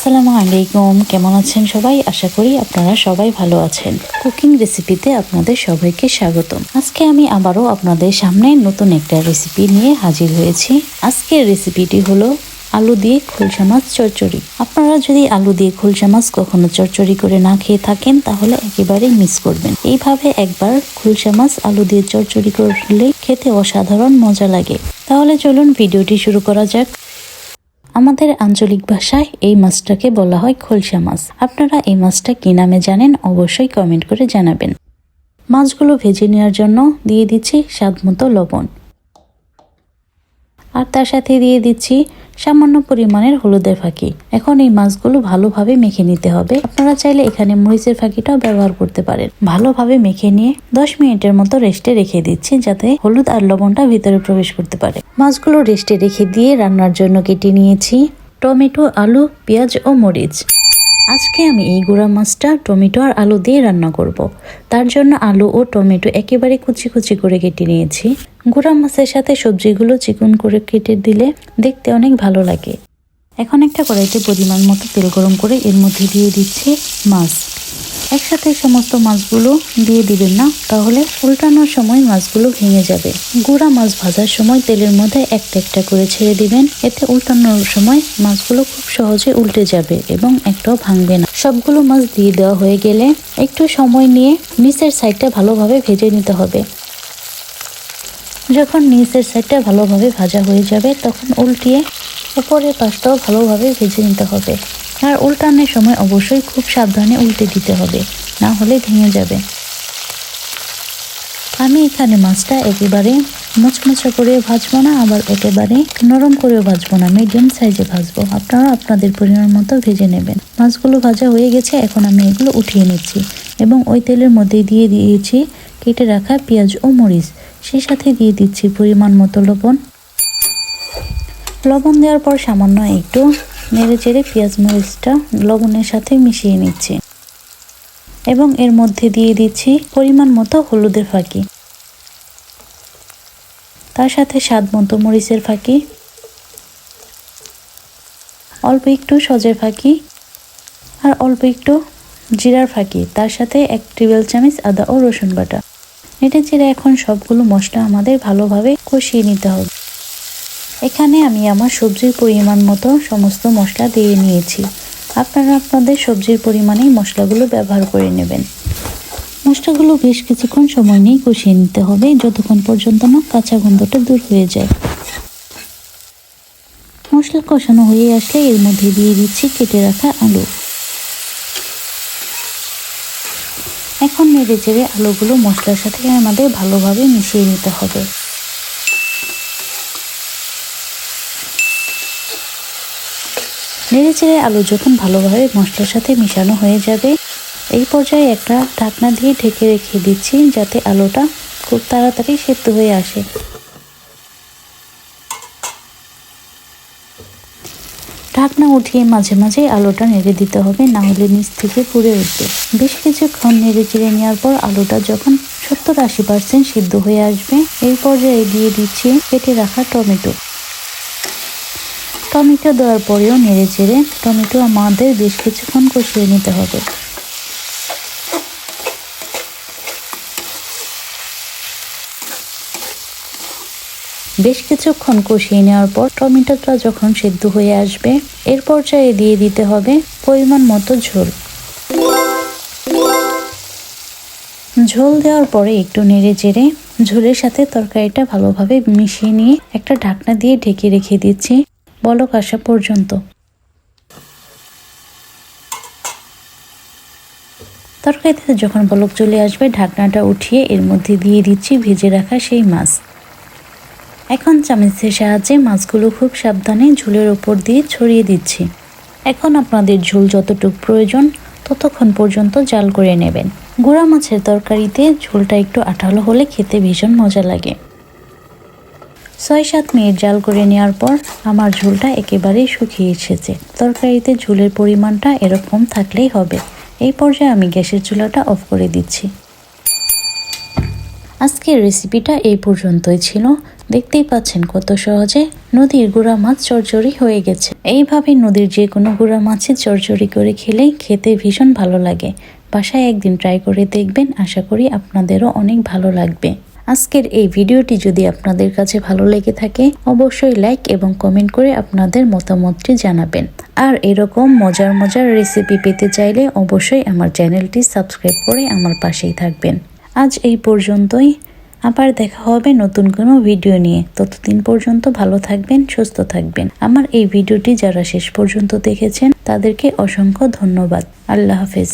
আসসালামু আলাইকুম, কেমন আছেন সবাই? আশা করি আপনারা সবাই ভালো আছেন। কুকিং রেসিপিতে আপনাদের সবাইকে স্বাগতম। আজকে আমি আবারও আপনাদের সামনে নতুন একটা রেসিপি নিয়ে হাজির হয়েছি। আজকের রেসিপিটি হলো আলু দিয়ে খুলসা মাছ চচ্চড়ি। আপনারা যদি আলু দিয়ে খুলসা মাছ কখনো চচ্চড়ি করে না খেয়ে থাকেন তাহলে একেবারেই মিস করবেন। এইভাবে একবার খুলসা মাছ আলু দিয়ে চচ্চড়ি করলে খেতে অসাধারণ মজা লাগে। তাহলে চলুন ভিডিওটি শুরু করা যাক। আমাদের আঞ্চলিক ভাষায় এই মাছটাকে বলা হয় খোলসা মাছ। আপনারা এই মাছটা কি নামে জানেন অবশ্যই কমেন্ট করে জানাবেন। মাছগুলো ভেজে নেওয়ার জন্য দিয়ে দিচ্ছি স্বাদমতো লবণ, আর তার সাথে দিয়ে দিচ্ছি সামান্য পরিমাণের হলুদের ফাঁকি। এখন এই মাছগুলো ভালোভাবে মেখে নিতে হবে। আপনারা চাইলে এখানে মরিচের ফাঁকিটাও ব্যবহার করতে পারেন। ভালোভাবে মেখে নিয়ে 10 মিনিটের মতো রেস্টে রেখে দিচ্ছি, যাতে হলুদ আর লবণটা ভিতরে প্রবেশ করতে পারে। মাছগুলো রেস্টে রেখে দিয়ে রান্নার জন্য কেটে নিয়েছি টমেটো, আলু, পেঁয়াজ ও মরিচ। আজকে আমি এই গুঁড়া মাছটা টমেটো আর আলু দিয়ে রান্না করব। তার জন্য আলু ও টমেটো একেবারে কুচি কুচি করে কেটে নিয়েছি। গুঁড়া মাছের সাথে সবজিগুলো চিকন করে কেটে দিলে দেখতে অনেক ভালো লাগে। এখন একটা কড়াইতে পরিমাণ মতো তেল গরম করে এর মধ্যে দিয়ে দিচ্ছি মাছ। একসাথে সমস্ত মাছগুলো দিয়ে দিবেন না, তাহলে উল্টানোর সময় মাছগুলো ভেঙে যাবে। গুঁড়া মাছ ভাজার সময় তেলের মধ্যে একটা একটা করে ছেড়ে দিবেন, এতে উল্টানোর সময় মাছগুলো খুব সহজে উল্টে যাবে এবং একটাও ভাঙবে না। সবগুলো মাছ দিয়ে দেওয়া হয়ে গেলে একটু সময় নিয়ে নিচের সাইডটা ভালোভাবে ভেজে নিতে হবে। যখন নিচের সাইডটা ভালোভাবে ভাজা হয়ে যাবে তখন উল্টিয়ে উপরের পাশটাও ভালোভাবে ভেজে নিতে হবে। আর উল্টানোর সময় অবশ্যই খুব সাবধানে উল্টে দিতে হবে, না হলে ভেঙে যাবে। আমি এখানে মাছটা একেবারে মুচমুচে করে ভাজবো না, আবার একেবারে নরম করেও ভাজবো না, মিডিয়াম সাইজে ভাজবো। আপনারা আপনাদের পরিমাণ মতো ভেজে নেবেন। মাছগুলো ভাজা হয়ে গেছে, এখন আমি এগুলো উঠিয়ে নিচ্ছি এবং ওই তেলের মধ্যে দিয়ে দিয়েছি কেটে রাখা পেঁয়াজ ও মরিচ। সেই সাথে দিয়ে দিচ্ছি পরিমাণ মতো লবণ। লবণ দেওয়ার পর সামান্য একটু নেড়ে চেড়ে পেঁয়াজ মরিচটা লবণের সাথে মিশিয়ে নিচ্ছি এবং এর মধ্যে দিয়ে দিচ্ছি পরিমাণ মতো হলুদের ফাঁকি, তার সাথে স্বাদ মতো মরিচের ফাঁকি, অল্প একটু সজের ফাঁকি আর অল্প একটু জিরার ফাঁকি, তার সাথে 1 টেবিল চামচ আদা ও রসুন বাটা। নেড়ে চেড়ে এখন সবগুলো মশলা আমাদের ভালোভাবে কষিয়ে নিতে হবে। এখানে আমি আমার সবজির পরিমাণ মতো সমস্ত মশলা দিয়ে নিয়েছি। আপনারা আপনাদের সবজির পরিমাণেই মশলাগুলো ব্যবহার করে নেবেন। মশলাগুলো বেশ কিছুক্ষণ সময় নিয়ে কষিয়ে নিতে হবে, যতক্ষণ পর্যন্ত না কাঁচা গন্ধটা দূর হয়ে যায়। মশলা কষানো হয়ে আসলে এর মধ্যে দিয়ে দিচ্ছি কেটে রাখা আলু। এখন নেড়ে চেড়ে আলুগুলো মশলার সাথে আমাদের ভালোভাবে মিশিয়ে নিতে হবে। নেড়ে চেড়ে আলু যখন ভালোভাবে মশলার সাথে মিশানো হয়ে যাবে, এই পর্যায়ে একটা ঢাকনা দিয়ে ঢেকে রেখে দিচ্ছি, যাতে আলুটা খুব তাড়াতাড়ি সেদ্ধ হয়ে আসে। ঢাকনা উঠিয়ে মাঝে মাঝে আলুটা নেড়ে দিতে হবে, না হলে নিচ থেকে পুড়ে উঠবে। বেশ কিছুক্ষণ নেড়ে চেড়ে নেওয়ার পর আলুটা যখন 70-80% সিদ্ধ হয়ে আসবে, এই পর্যায়ে দিয়ে দিচ্ছি কেটে রাখা টমেটো। টমেটো দেওয়ার পরেও নেড়ে চেড়ে টমেটো আমাদের বেশ কিছুক্ষণ কষিয়ে নিতে হবে। বেশ কিছুক্ষণ কষিয়ে নেওয়ার পর টমেটোটা যখন সেদ্ধ হয়ে আসবে, এর পর্যায়ে দিয়ে দিতে হবে পরিমাণ মতো ঝোল। ঝোল দেওয়ার পরে একটু নেড়ে চেড়ে ঝোলের সাথে তরকারিটা ভালোভাবে মিশিয়ে নিয়ে একটা ঢাকনা দিয়ে ঢেকে রেখে দিচ্ছি বলক আসা পর্যন্ত। তরকারিতে যখন বলক চলে আসবে, ঢাকনাটা উঠিয়ে এর মধ্যে দিয়ে দিচ্ছি ভেজে রাখা সেই মাছ। এখন চামচের সাহায্যে মাছগুলো খুব সাবধানে ঝোলের ওপর দিয়ে ছড়িয়ে দিচ্ছি। এখন আপনাদের ঝোল যতটুকু প্রয়োজন ততক্ষণ পর্যন্ত জাল করে নেবেন। গুঁড়া মাছের তরকারিতে ঝোলটা একটু আঠালো হলে খেতে ভীষণ মজা লাগে। 6-7 মিনিট জাল করে নেওয়ার পর আমার ঝোলটা একেবারেই শুকিয়ে এসেছে। তরকারিতে ঝোলের পরিমাণটা এরকম থাকলেই হবে। এই পর্যায়ে আমি গ্যাসের চুলাটা অফ করে দিচ্ছি। আজকের রেসিপিটা এই পর্যন্তই ছিল। দেখতেই পাচ্ছেন কত সহজে নদীর গুড়া মাছ চরচড়ি হয়ে গেছে। এইভাবে নদীর যে কোনো গুড়া মাছের চরচড়ি করে খেলেই খেতে ভীষণ ভালো লাগে। বাসায় একদিন ট্রাই করে দেখবেন, আশা করি আপনাদেরও অনেক ভালো লাগবে। আজকের এই ভিডিওটি যদি আপনাদের কাছে ভালো লেগে থাকে অবশ্যই লাইক এবং কমেন্ট করে আপনাদের মতামতটি জানাবেন। আর এরকম মজার মজার রেসিপি পেতে চাইলে অবশ্যই আমার চ্যানেলটি সাবস্ক্রাইব করে আমার পাশেই থাকবেন। আজ এই পর্যন্তই, আবার দেখা হবে নতুন কোনো ভিডিও নিয়ে। ততদিন পর্যন্ত ভালো থাকবেন, সুস্থ থাকবেন। আমার এই ভিডিওটি যারা শেষ পর্যন্ত দেখেছেন তাদেরকে অসংখ্য ধন্যবাদ। আল্লাহ হাফেজ।